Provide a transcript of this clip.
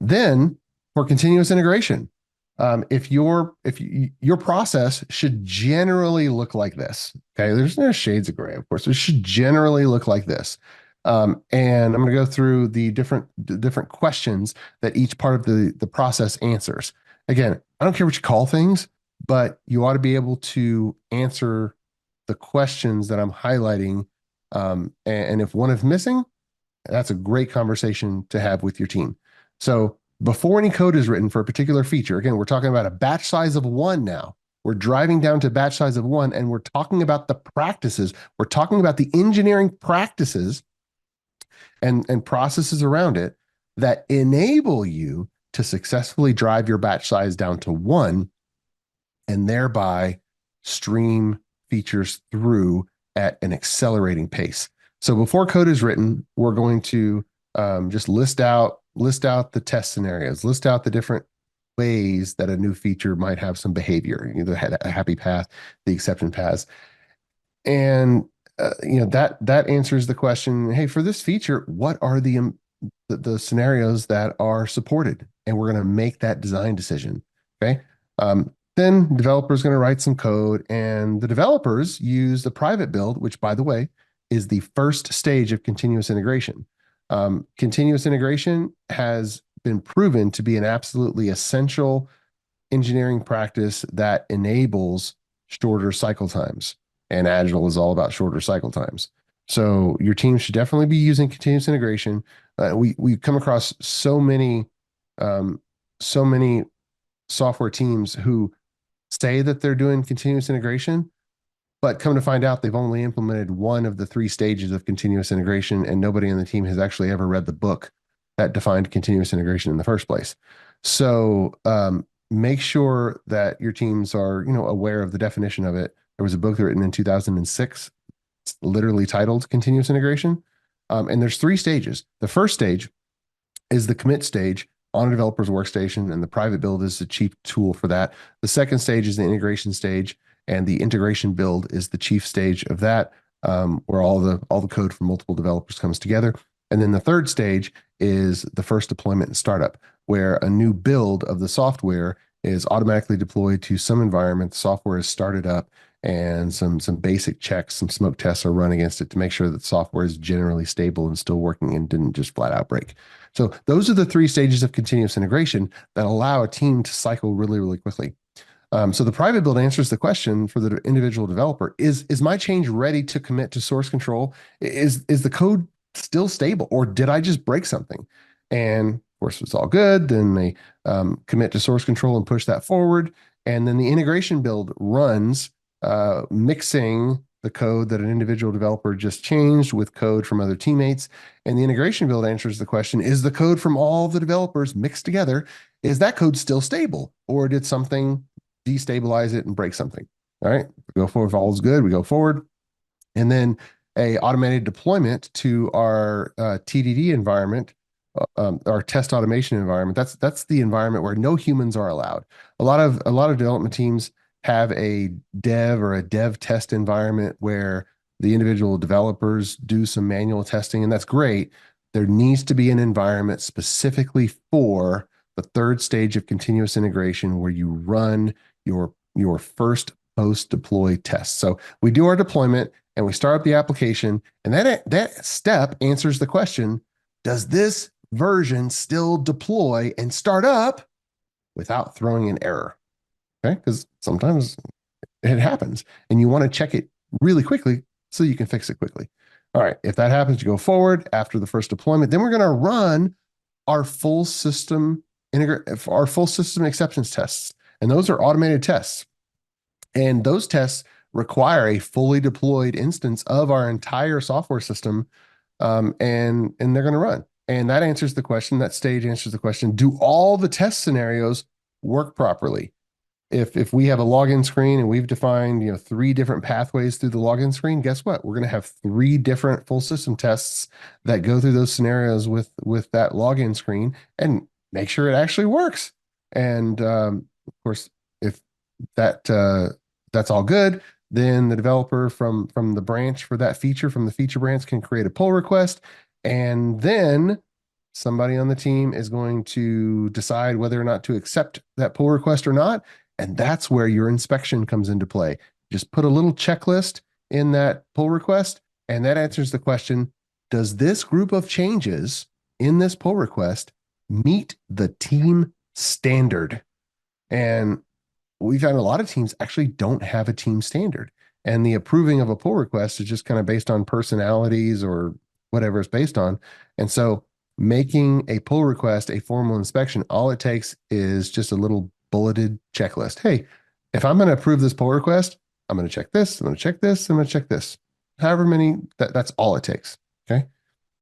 Then for continuous integration, if your process should generally look like this. Okay, there's no shades of gray, of course. It should generally look like this. And I'm going to go through the different questions that each part of the process answers. Again, I don't care what you call things, but you ought to be able to answer the questions that I'm highlighting. And if one is missing, that's a great conversation to have with your team. So before any code is written for a particular feature, again, we're talking about a batch size of 1 now. We're driving down to batch size of 1, and we're talking about the practices. We're talking about the engineering practices and processes around it that enable you to successfully drive your batch size down to 1 and thereby stream features through at an accelerating pace. So before code is written, we're going to just list out the test scenarios, list out the different ways that a new feature might have some behavior, the happy path, the exception paths. And that answers the question, hey, for this feature, what are the scenarios that are supported? And we're going to make that design decision. Okay. Then the developer is going to write some code, and the developers use the private build, which, by the way, is the first stage of continuous integration. Continuous integration has been proven to be an absolutely essential engineering practice that enables shorter cycle times. And Agile is all about shorter cycle times. So your team should definitely be using continuous integration. We come across so many software teams who say that they're doing continuous integration, but come to find out they've only implemented one of the 3 stages of continuous integration, and nobody on the team has actually ever read the book that defined continuous integration in the first place. So make sure that your teams are aware of the definition of it. There was a book written in 2006, literally titled Continuous Integration. And there's 3 stages. The first stage is the commit stage on a developer's workstation, and the private build is the chief tool for that. The second stage is the integration stage, and the integration build is the chief stage of that, where all the code from multiple developers comes together. And then the third stage is the first deployment and startup, where a new build of the software is automatically deployed to some environment. The software is started up, and some basic checks, some smoke tests are run against it to make sure that software is generally stable and still working and didn't just flat out break. So those are the 3 stages of continuous integration that allow a team to cycle really, really quickly. So the private build answers the question for the individual developer: is my change ready to commit to source control? Is the code still stable, or did I just break something? And of course, if it's all good, then they commit to source control and push that forward. And then the integration build runs, mixing the code that an individual developer just changed with code from other teammates. And the integration build answers the question: is the code from all the developers mixed together? Is that code still stable, or did something destabilize it and break something? All right, we go forward. If all is good, we go forward. And then a automated deployment to our TDD environment, our test automation environment. That's the environment where no humans are allowed. A lot of development teams have a dev or a dev test environment where the individual developers do some manual testing, and that's great. There needs to be an environment specifically for the third stage of continuous integration where you run your first post-deploy test. So we do our deployment and we start up the application, and that step answers the question: does this version still deploy and start up without throwing an error? Okay, because sometimes it happens and you want to check it really quickly so you can fix it quickly. All right, if that happens, you go forward after the first deployment. Then we're going to run our full system acceptance tests, and those are automated tests. And those tests require a fully deployed instance of our entire software system, and they're going to run. And that answers the question. That stage answers the question: do all the test scenarios work properly? If we have a login screen and we've defined 3 different pathways through the login screen, guess what? We're going to have 3 different full system tests that go through those scenarios with that login screen and make sure it actually works. And of course, if that's all good, then the developer from the branch for that feature, from the feature branch, can create a pull request, and then Somebody on the team is going to decide whether or not to accept that pull request or not. And that's where your inspection comes into play. Just put a little checklist in that pull request, and that answers the question, does this group of changes in this pull request meet the team standard? And we found a lot of teams actually don't have a team standard. And the approving of a pull request is just kind of based on personalities or whatever it's based on. And so making a pull request a formal inspection, all it takes is just a little bulleted checklist. Hey, if I'm going to approve this pull request, I'm going to check this, I'm going to check this, I'm going to check this. However many, that's all it takes. Okay.